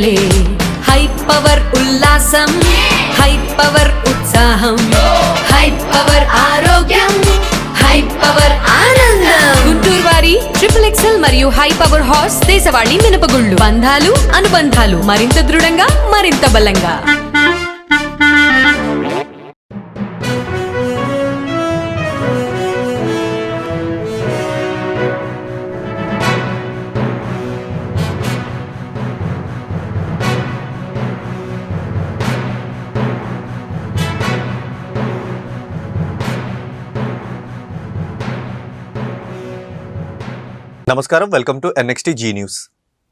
పండగలే high power ఉల్లాసం high power ఉత్సాహం high power ఆరోగ్యం హై పవర్ ఆనందం గుంటూరు వారి XXL మరియు హై పవర్ హార్స్ దేశవాళీ మినపగుళ్ళు బంధాలు అనుబంధాలు మరింత దృఢంగా మరింత బలంగా. నమస్కారం, welcome to NXT G news.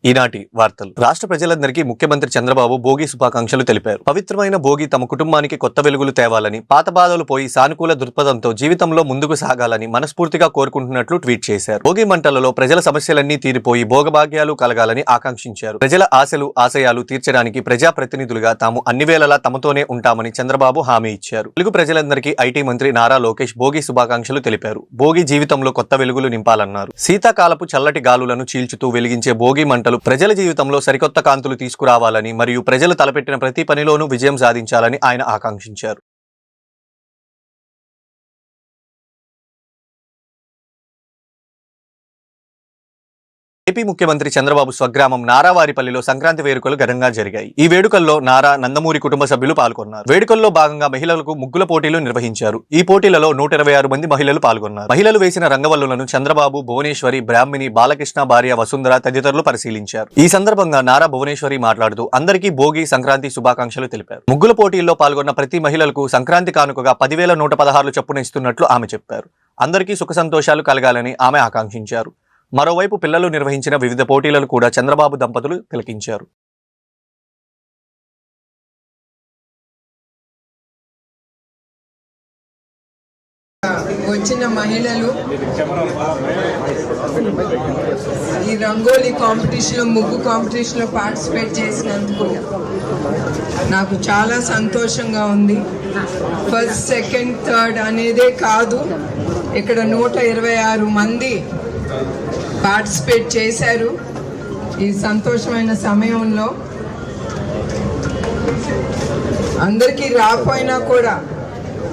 ఈనాటి వార్తలు. రాష్ట్ర ప్రజలందరికీ ముఖ్యమంత్రి చంద్రబాబు భోగి శుభాకాంక్షలు తెలిపారు. పవిత్రమైన భోగి తమ కుటుంబానికి కొత్త వెలుగులు తేవాలని, పాత బాధలు పోయి సానుకూల దృక్పథంతో జీవితంలో ముందుకు సాగాలని మనస్ఫూర్తిగా కోరుకుంటున్నట్లు ట్వీట్ చేశారు. భోగి మంటలలో ప్రజల సమస్యలన్నీ తీరిపోయి భోగభాగ్యాలు కలగాలని ఆకాంక్షించారు. ప్రజల ఆశలు ఆశయాలు తీర్చడానికి ప్రజాప్రతినిధులుగా తాము అన్ని వేళలా తమతోనే ఉంటామని చంద్రబాబు హామీ ఇచ్చారు. తెలుగు ప్రజలందరికీ ఐటీ మంత్రి నారా లోకేష్ భోగి శుభాకాంక్షలు తెలిపారు. భోగి జీవితంలో కొత్త వెలుగులు నింపాలన్నారు. శీతాకాలపు చల్లటి గాలులను చీల్చుతూ వెలిగించే భోగి మంటలు ప్రజల జీవితంలో సరికొత్త కాంతులు తీసుకురావాలని మరియు ప్రజలు తలపెట్టిన ప్రతి పనిలోనూ విజయం సాధించాలని ఆయన ఆకాంక్షించారు. ఏపీ ముఖ్యమంత్రి చంద్రబాబు స్వగ్రామం నారావారిపల్లిలో సంక్రాంతి వేడుకలు ఘనంగా జరిగాయి. ఈ వేడుకల్లో నారా నందమూరి కుటుంబ సభ్యులు పాల్గొన్నారు. వేడుకల్లో భాగంగా మహిళలకు ముగ్గుల పోటీలు నిర్వహించారు. ఈ పోటీలలో 126 మంది మహిళలు పాల్గొన్నారు. మహిళలు వేసిన రంగవల్లులను చంద్రబాబు, భువనేశ్వరి, బ్రాహ్మిణి, బాలకృష్ణ భార్య వసుంధర తదితరులు పరిశీలించారు. ఈ సందర్భంగా నారా భువనేశ్వరి మాట్లాడుతూ అందరికీ భోగి సంక్రాంతి శుభాకాంక్షలు తెలిపారు. ముగ్గుల పోటీల్లో పాల్గొన్న ప్రతి మహిళలకు సంక్రాంతి కానుకగా 10,116 చొప్పున ఇస్తున్నట్లు ఆమె చెప్పారు. అందరికీ సుఖ సంతోషాలు కలగాలని ఆమె ఆకాంక్షించారు. మరోవైపు పిల్లలు నిర్వహించిన వివిధ పోటీలను కూడా చంద్రబాబు దంపతులు తిలకించారు. వచ్చిన మహిళలు ఈ రంగోలీ కాంపిటీషన్లో, ముగ్గు కాంపిటీషన్లో పార్టిసిపేట్ చేసినందుకు నాకు చాలా సంతోషంగా ఉంది. ఫస్ట్, సెకండ్, థర్డ్ అనేదే కాదు, ఇక్కడ 126 మంది పార్టిసిపేట్ చేశారు. ఈ సంతోషమైన సమయంలో అందరికీ రాకపోయినా కూడా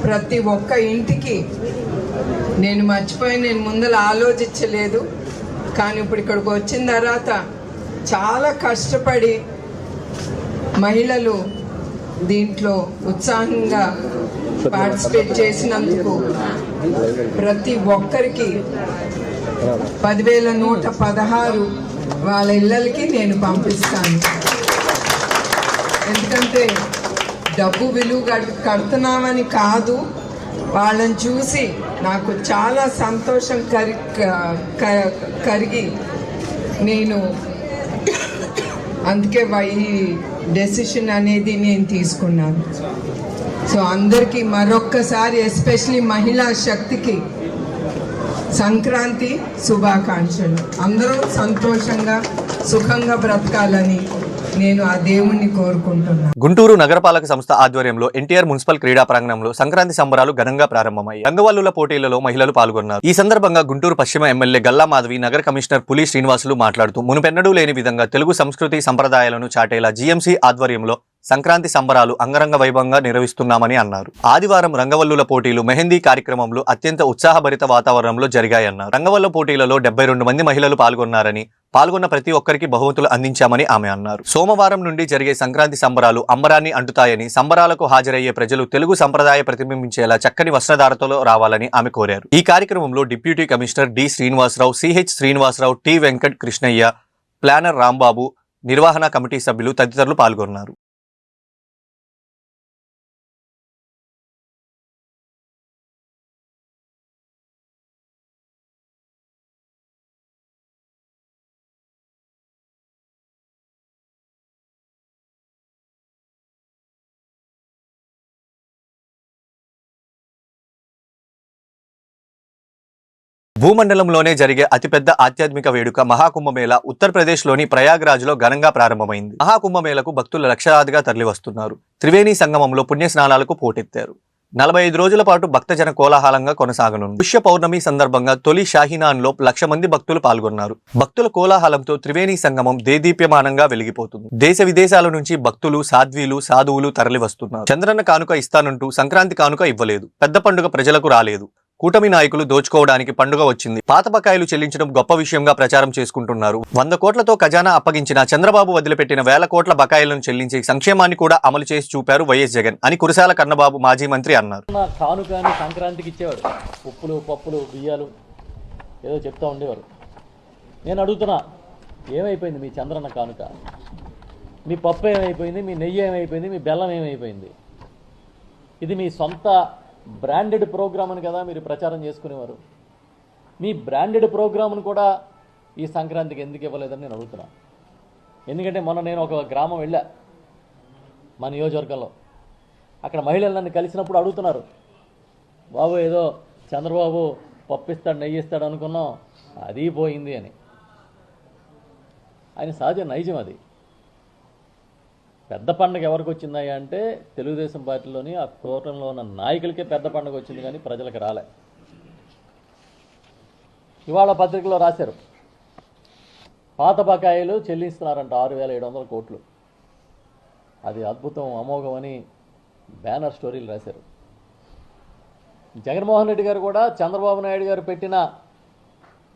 ప్రతి ఒక్క ఇంటికి నేను ముందర ఆలోచించలేదు, కానీ ఇప్పుడు ఇక్కడికి వచ్చిన తర్వాత చాలా కష్టపడి మహిళలు దీంట్లో ఉత్సాహంగా పార్టిసిపేట్ చేసినందుకు ప్రతి ఒక్కరికి 10,116 వాళ్ళ ఇళ్ళకి నేను పంపిస్తాను. ఎందుకంటే డబ్బు విలువ కడుతున్నామని కాదు, వాళ్ళని చూసి నాకు చాలా సంతోషం కరిగి నేను అందుకే ఈ డెసిషన్ అనేది నేను తీసుకున్నాను. సో అందరికీ మరొక్కసారి, ఎస్పెషలీ మహిళా శక్తికి సంక్రాంతి శుభాకాంక్షలు. అందరూ సంతోషంగా సుఖంగా బ్రతకాలని నేను ఆ దేవుణ్ణి కోరుకుంటున్నాను. గుంటూరు నగరపాలక సంస్థ ఆధ్వర్యంలో ఎన్టీఆర్ మున్సిపల్ క్రీడా ప్రాంగణంలో సంక్రాంతి సంబరాలు ఘనంగా ప్రారంభమయ్యాయి. రంగవల్లుల పోటీలలో మహిళలు పాల్గొన్నారు. ఈ సందర్భంగా గుంటూరు పశ్చిమ ఎమ్మెల్యే గల్లా మాధవి, నగర కమిషనర్ పులి శ్రీనివాసులు మాట్లాడుతూ మునుపెన్నడూ లేని విధంగా తెలుగు సంస్కృతి సంప్రదాయాలను చాటేలా GMC ఆధ్వర్యంలో సంక్రాంతి సంబరాలు అంగరంగ వైభవంగా నిర్వహిస్తున్నామని అన్నారు. ఆదివారం రంగవల్లుల పోటీలు, మెహందీ కార్యక్రమంలో అత్యంత ఉత్సాహభరిత వాతావరణంలో జరిగాయన్నారు. రంగవల్ల పోటీలలో 72 మంది మహిళలు పాల్గొన్నారని, పాల్గొన్న ప్రతి ఒక్కరికి బహుమతులు అందించామని ఆమె అన్నారు. సోమవారం నుండి జరిగే సంక్రాంతి సంబరాలు అంబరాన్ని అంటుతాయని, సంబరాలకు హాజరయ్యే ప్రజలు తెలుగు సంప్రదాయ ప్రతిబింబించేలా చక్కని వస్త్రధారతలో రావాలని ఆమె కోరారు. ఈ కార్యక్రమంలో deputy commissioner D Srinivasarao, CH Srinivasarao, T Venkat Krishnaiah, planner Rambabu, నిర్వహణ కమిటీ సభ్యులు తదితరులు పాల్గొన్నారు. భూమండలంలోనే జరిగే అతిపెద్ద ఆధ్యాత్మిక వేడుక మహాకుంభమేళా ఉత్తరప్రదేశ్లోని ప్రయాగ్రాజ్లో ఘనంగా ప్రారంభమైంది. మహాకుంభమేళకు భక్తులు లక్షలాదిగా తరలివస్తున్నారు. త్రివేణి సంగమంలో పుణ్యస్నానాలకు పోటెత్తారు. 45 రోజుల పాటు భక్తజన కోలాహలంగా కొనసాగనుంది. పుష్య పౌర్ణమి సందర్భంగా తొలి షాహీనాన్లో 1,00,000 మంది భక్తులు పాల్గొన్నారు. భక్తుల కోలాహలంతో త్రివేణి సంగమం దేదీప్యమానంగా వెలిగిపోతుంది. దేశ విదేశాల నుంచి భక్తులు, సాధ్వీలు, సాధువులు తరలి వస్తున్నారు. చంద్రన్న కానుక ఇస్తానంటూ సంక్రాంతి కానుక ఇవ్వలేదు. పెద్ద పండుగ ప్రజలకు రాలేదు. కూటమి నాయకులు దోచుకోవడానికి పండుగ వచ్చింది. పాత బకాయిలు చెల్లించడం గొప్ప విషయంగా ప్రచారం చేసుకుంటున్నారు. 100 కోట్లతో ఖజానా అప్పగించిన చంద్రబాబు వదిలిపెట్టిన 1000 కోట్ల బకాయిలను చెల్లించి సంక్షేమాన్ని కూడా అమలు చేసి చూపారు వైఎస్ జగన్ అని కురసాల కన్నబాబు మాజీ మంత్రి అన్నారు. కానుకని సంక్రాంతికి ఇచ్చేవాడు. ఉప్పులు, పప్పులు, బియ్యాలు ఏదో చెప్తా ఉండేవారు. నేను అడుగుతున్నా, ఏమైపోయింది మీ చంద్రన్న కానుక? మీ పప్పు ఏమైపోయింది? మీ నెయ్యి ఏమైపోయింది? మీ బెల్లం ఏమైపోయింది? ఇది మీ సొంత బ్రాండెడ్ ప్రోగ్రామ్ అని కదా మీరు ప్రచారం చేసుకునేవారు. మీ బ్రాండెడ్ ప్రోగ్రామ్ను కూడా ఈ సంక్రాంతికి ఎందుకు ఇవ్వలేదని నేను అడుగుతున్నా. ఎందుకంటే మొన్న నేను ఒక గ్రామం వెళ్ళా మా నియోజకవర్గంలో. అక్కడ మహిళలు నన్ను కలిసినప్పుడు అడుగుతున్నారు, బాబు ఏదో చంద్రబాబు పప్పిస్తాడు, నెయ్యి ఇస్తాడు అనుకున్నాం, అది పోయింది అని. ఆయన సహజ నైజం అది. పెద్ద పండుగ ఎవరికి వచ్చిందా అంటే తెలుగుదేశం పార్టీలోని ఆ కూటమిలో ఉన్న నాయకులకే పెద్ద పండుగ వచ్చింది, కానీ ప్రజలకు రాలే. ఇవాళ పత్రికలో రాశారు, పాత బకాయిలు చెల్లిస్తున్నారంట 6,700 కోట్లు. అది అద్భుతం, అమోఘం అని బ్యానర్ స్టోరీలు రాశారు. జగన్మోహన్ రెడ్డి గారు కూడా చంద్రబాబు నాయుడు గారు పెట్టిన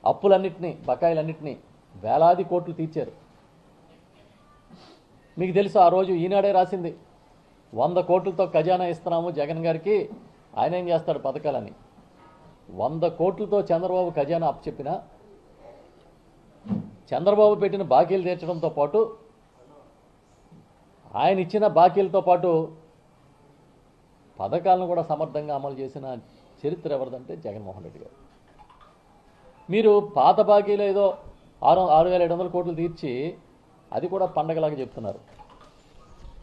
అప్పులన్నింటినీ, బకాయిలన్నింటినీ వేలాది కోట్లు తీర్చారు. మీకు తెలుసు, ఆ రోజు ఈనాడే రాసింది 100 కోట్లతో ఖజానా ఇస్తున్నాము జగన్ గారికి, ఆయన ఏం చేస్తాడు పథకాలని. 100 కోట్లతో చంద్రబాబు ఖజానా అప్పచెప్పినా చంద్రబాబు పెట్టిన బాకీలు తీర్చడంతో పాటు, ఆయన ఇచ్చిన బాకీలతో పాటు పథకాలను కూడా సమర్థంగా అమలు చేసిన చరిత్ర ఎవరిదంటే జగన్మోహన్ రెడ్డి గారు. మీరు పాత బాకీలు ఏదో 6,700 కోట్లు తీర్చి అది కూడా పండగలాగా చెప్తున్నారు.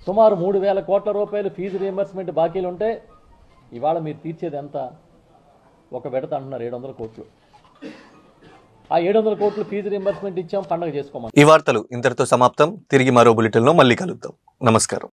సుమారు 3,000 కోట్ల రూపాయలు ఫీజు రీయింబర్స్మెంట్ బాకీలు ఉంటే ఇవాళ మీరు తీర్చేది ఎంత? ఒక విడత అంటున్నారు 700 కోట్లు. ఆ 700 కోట్లు ఫీజు రీయింబర్స్మెంట్ ఇచ్చాం, పండగ చేసుకోమని. ఈ వార్తలు ఇంతటితో సమాప్తం. తిరిగి మరో బులెటిన్లో మళ్ళీ కలుద్దాం. నమస్కారం.